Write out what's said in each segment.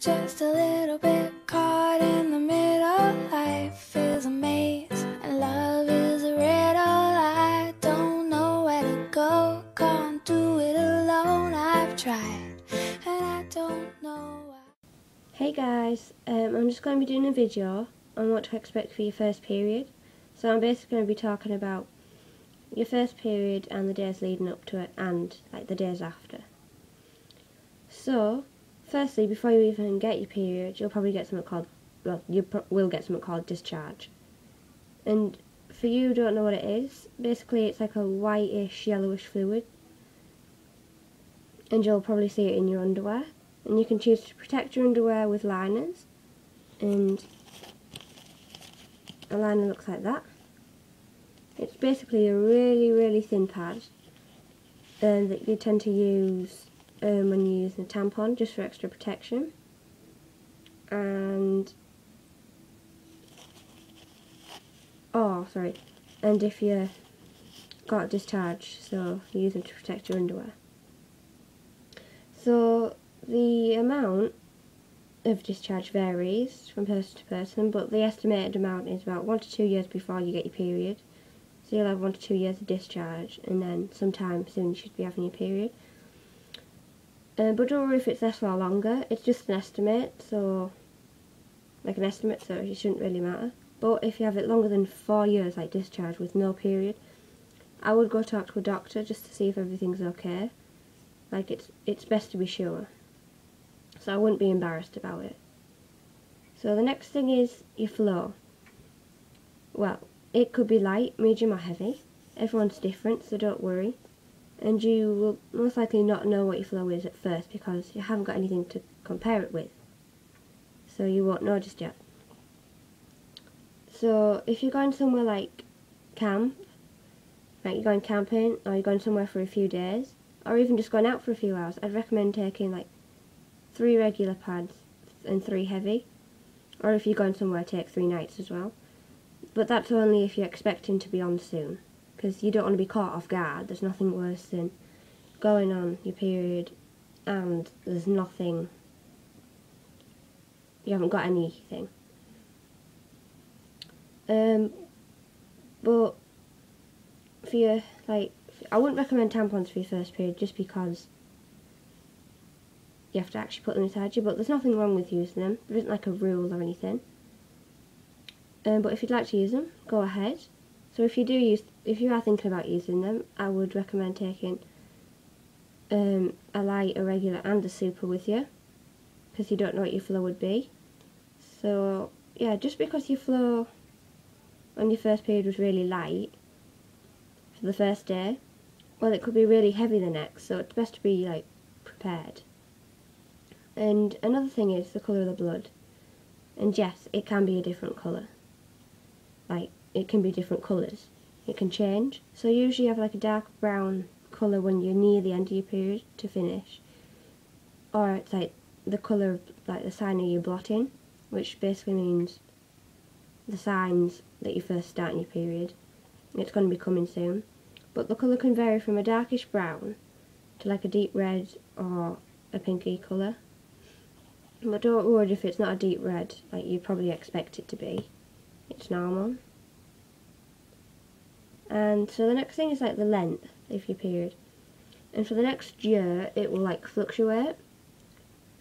just a little bit caught in the middle. Life is a maze and love is a riddle. I don't know where to go, can't do it alone. I've tried and I don't know why. Hey guys, I'm just going to be doing a video on what to expect for your first period. So I'm basically going to be talking about your first period and the days leading up to it and like the days after. So firstly, before you even get your period, you'll probably get something called, you will get something called discharge. And for you who don't know what it is, basically it's like a whitish, yellowish fluid. And you'll probably see it in your underwear. And you can choose to protect your underwear with liners. And a liner looks like that. It's basically a really, really thin pad that you tend to use when you're using a tampon, just for extra protection. And and if you got a discharge, so you use them to protect your underwear. So the amount of discharge varies from person to person, but the estimated amount is about 1 to 2 years before you get your period. So you'll have 1 to 2 years of discharge, and then sometime soon you should be having your period. But don't worry if it's less or longer, it's just an estimate, so it shouldn't really matter. But if you have it longer than 4 years, like discharge with no period, I would go talk to a doctor just to see if everything's okay. Like it's best to be sure. So I wouldn't be embarrassed about it. So the next thing is your flow. Well, it could be light, medium or heavy. Everyone's different, so don't worry. And you will most likely not know what your flow is at first because you haven't got anything to compare it with. So you won't know just yet. So if you're going somewhere like camp, like you're going camping or you're going somewhere for a few days, or even just going out for a few hours, I'd recommend taking like 3 regular pads and 3 heavy. Or if you're going somewhere, take 3 nights as well. But that's only if you're expecting to be on soon, because you don't want to be caught off guard. There's nothing worse than going on your period and there's nothing, you haven't got anything. But for your, I wouldn't recommend tampons for your first period just because you have to actually put them inside you, but there's nothing wrong with using them. There isn't like a rule or anything. But if you'd like to use them, go ahead. So if you are thinking about using them, I would recommend taking a light, a regular and a super with you, because you don't know what your flow would be. So yeah, just because your flow on your first period was really light for the first day, well, it could be really heavy the next, so it's best to be like prepared. And another thing is the colour of the blood. And yes, it can be a different colour. Like, it can be different colours. It can change. So usually you have like a dark brown colour when you're near the end of your period to finish. Or it's like the colour of like the sign of your blotting, which basically means the signs that you're first starting your period. It's going to be coming soon. But the colour can vary from a darkish brown to like a deep red or a pinky colour. But don't worry if it's not a deep red, like you probably expect it to be. It's normal. And so the next thing is like the length of your period. And for the next year, it will like fluctuate.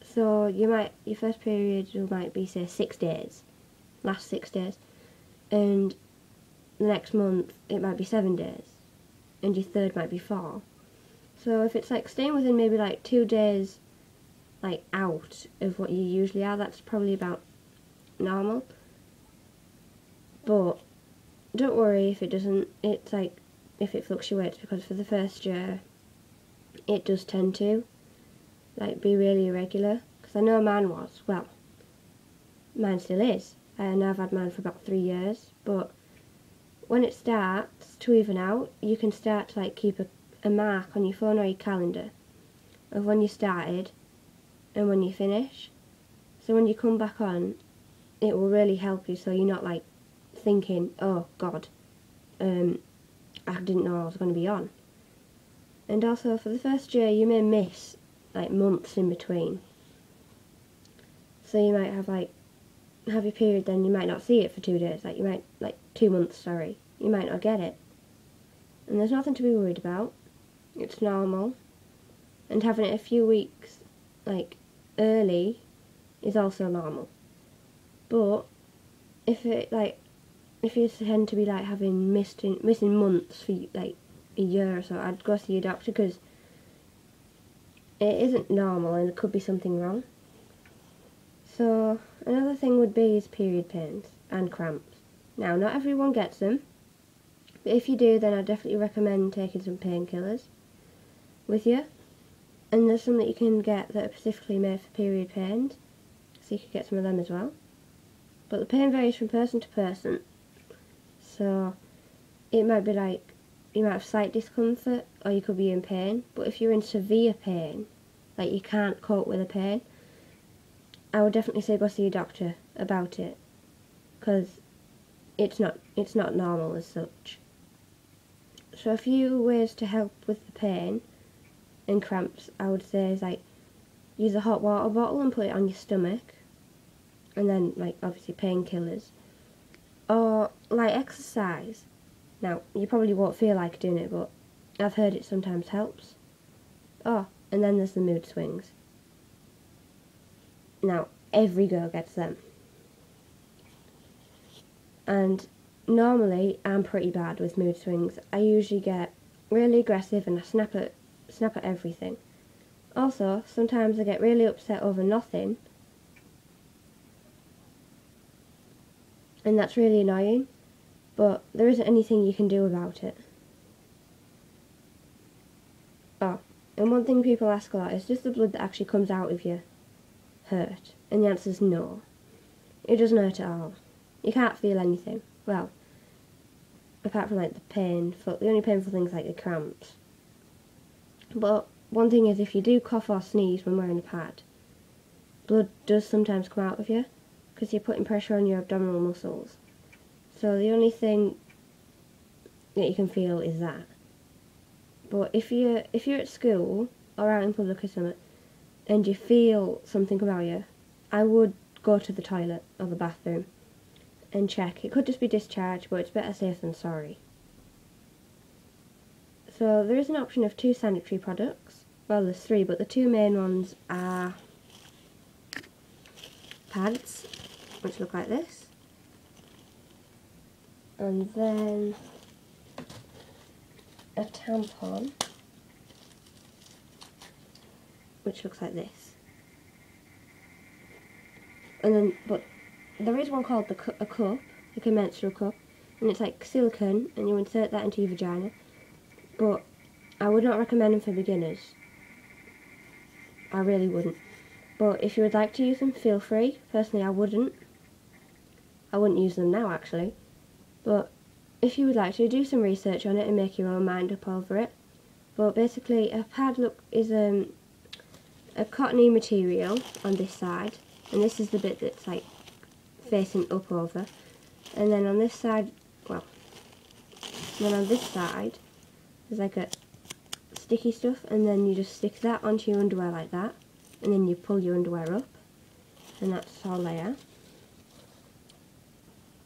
So your first period might be say 6 days, last 6 days, and the next month it might be 7 days, and your third might be 4. So if it's like staying within maybe like 2 days like out of what you usually are, that's probably about normal. But don't worry if it doesn't, it's like if it fluctuates, because for the first year it does tend to like be really irregular, because I know mine was, well, mine still is, and I've had mine for about 3 years. But when it starts to even out, you can start to like keep a mark on your phone or your calendar of when you started and when you finish. So when you come back on, it will really help you, so you're not like thinking, oh god, I didn't know I was going to be on. And also for the first year you may miss like months in between. So you might have your period, then you might not see it for 2 days, you might, 2 months, sorry. You might not get it. And there's nothing to be worried about. It's normal. And having it a few weeks, early is also normal. But if you tend to be having missing months for a year or so, I'd go see your doctor, because it isn't normal and there could be something wrong. So another thing would be is period pains and cramps. Now, not everyone gets them, but if you do, then I definitely recommend taking some painkillers with you. And there's some that you can get that are specifically made for period pains, so you could get some of them as well. But the pain varies from person to person, so it might be you might have slight discomfort, or you could be in pain. But if you're in severe pain, you can't cope with the pain, I would definitely say go see your doctor about it, because it's not normal as such. So a few ways to help with the pain and cramps, I would say, is use a hot water bottle and put it on your stomach, and then obviously painkillers, or exercise. Now, you probably won't feel like doing it, but I've heard it sometimes helps. Oh, and then there's the mood swings. Now, every girl gets them. And normally, I'm pretty bad with mood swings. I usually get really aggressive and I snap at everything. Also, sometimes I get really upset over nothing, and that's really annoying, but there isn't anything you can do about it. Oh, and one thing people ask a lot is, does the blood that actually comes out of you hurt? And the answer is no. It doesn't hurt at all. You can't feel anything. Well, apart from the painful, the only painful things the cramps. But one thing is, if you do cough or sneeze when wearing a pad, blood does sometimes come out of you, because you're putting pressure on your abdominal muscles. So the only thing that you can feel is that. But if you're at school or out in public or something, and you feel something come out of you, I would go to the toilet or the bathroom and check. It could just be discharge, but it's better safe than sorry. So there is an option of 2 sanitary products. Well, there's 3, but the 2 main ones are pads, which look like this, and then a tampon, which looks like this. And then, but there is one called a cup, a menstrual cup, and it's silicone, and you insert that into your vagina. But I would not recommend them for beginners. I really wouldn't. But if you would like to use them, feel free. Personally, I wouldn't. I wouldn't use them now, actually. But if you would like to, do some research on it and make your own mind up over it. But basically, a pad is a cottony material on this side, and this is the bit that's facing up over. And then on this side, then on this side, there's a sticky stuff, and then you just stick that onto your underwear like that, and then you pull your underwear up, and that's all there.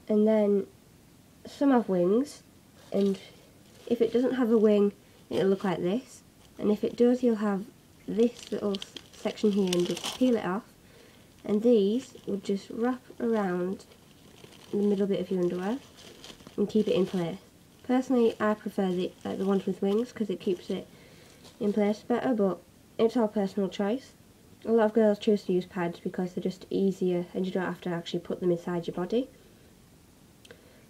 And then some have wings, and if it doesn't have a wing, it'll look like this, and if it does, you'll have this little section here, and just peel it off, and these would just wrap around the middle bit of your underwear and keep it in place. Personally, I prefer the ones with wings, because it keeps it in place better, but it's all personal choice. A lot of girls choose to use pads because they're just easier and you don't have to actually put them inside your body.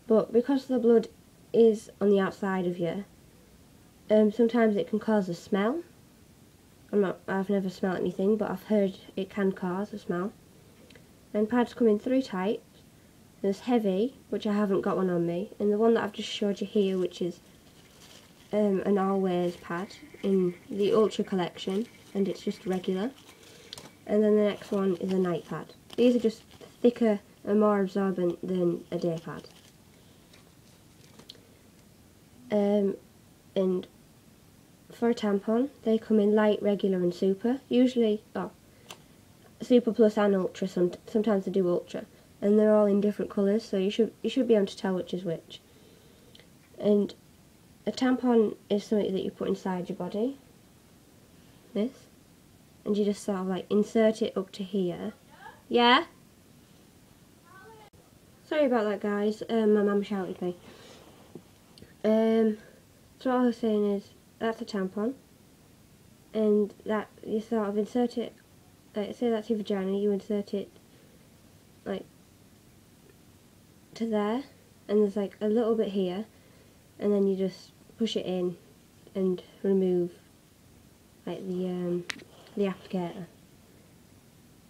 But because the blood is on the outside of you, sometimes it can cause a smell. I've never smelled anything, but I've heard it can cause a smell. And pads come in 3 types. There's heavy, which I haven't got one on me, and the one that I've just showed you here, which is an all-wears pad in the Ultra collection, and it's just regular. And then the next one is a night pad. These are just thicker and more absorbent than a day pad. And for a tampon, they come in light, regular and super. Usually, Super Plus and Ultra. Sometimes they do Ultra, and they're all in different colours, so you should be able to tell which is which. And a tampon is something that you put inside your body, this, and you just sort of like insert it up to here. Yeah? Sorry about that, guys. My mum shouted me. So what I was saying is, that's a tampon, and that you sort of insert it, like, say that's your vagina, you insert it like to there, and there's like a little bit here, and then you just push it in and remove like the applicator.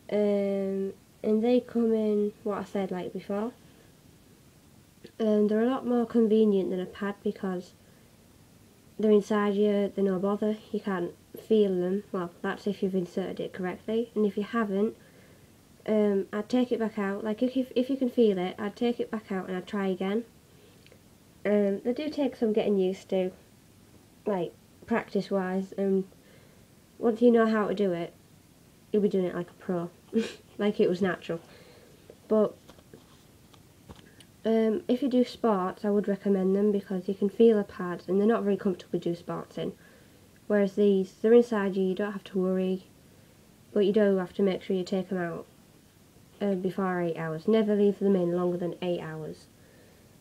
And they come in what I said like before. They're a lot more convenient than a pad because they're inside you, they're no bother, you can't feel them. Well, that's if you've inserted it correctly, and if you haven't, I'd take it back out. Like if you can feel it, I'd take it back out and I'd try again. They do take some getting used to, like practice wise, and once you know how to do it, you'll be doing it like a pro, like it was natural. But if you do sports, I would recommend them because you can feel a pad and they're not very comfortable to do sports in. Whereas these, they're inside you, you don't have to worry, but you do have to make sure you take them out before 8 hours. Never leave them in longer than 8 hours.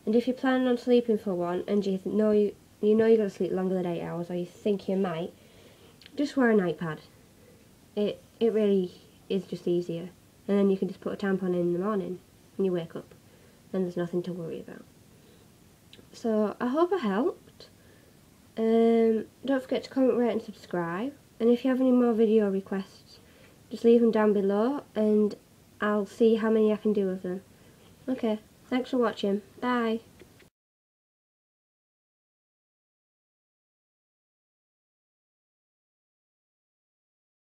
And if you're planning on sleeping for one and you know you're going to sleep longer than 8 hours, or you think you might, just wear a night pad. It really is just easier. And then you can just put a tampon in the morning when you wake up. And there's nothing to worry about. So I hope I helped. Don't forget to comment, rate and subscribe. And if you have any more video requests, just leave them down below and I'll see how many I can do of them. Okay, thanks for watching. Bye.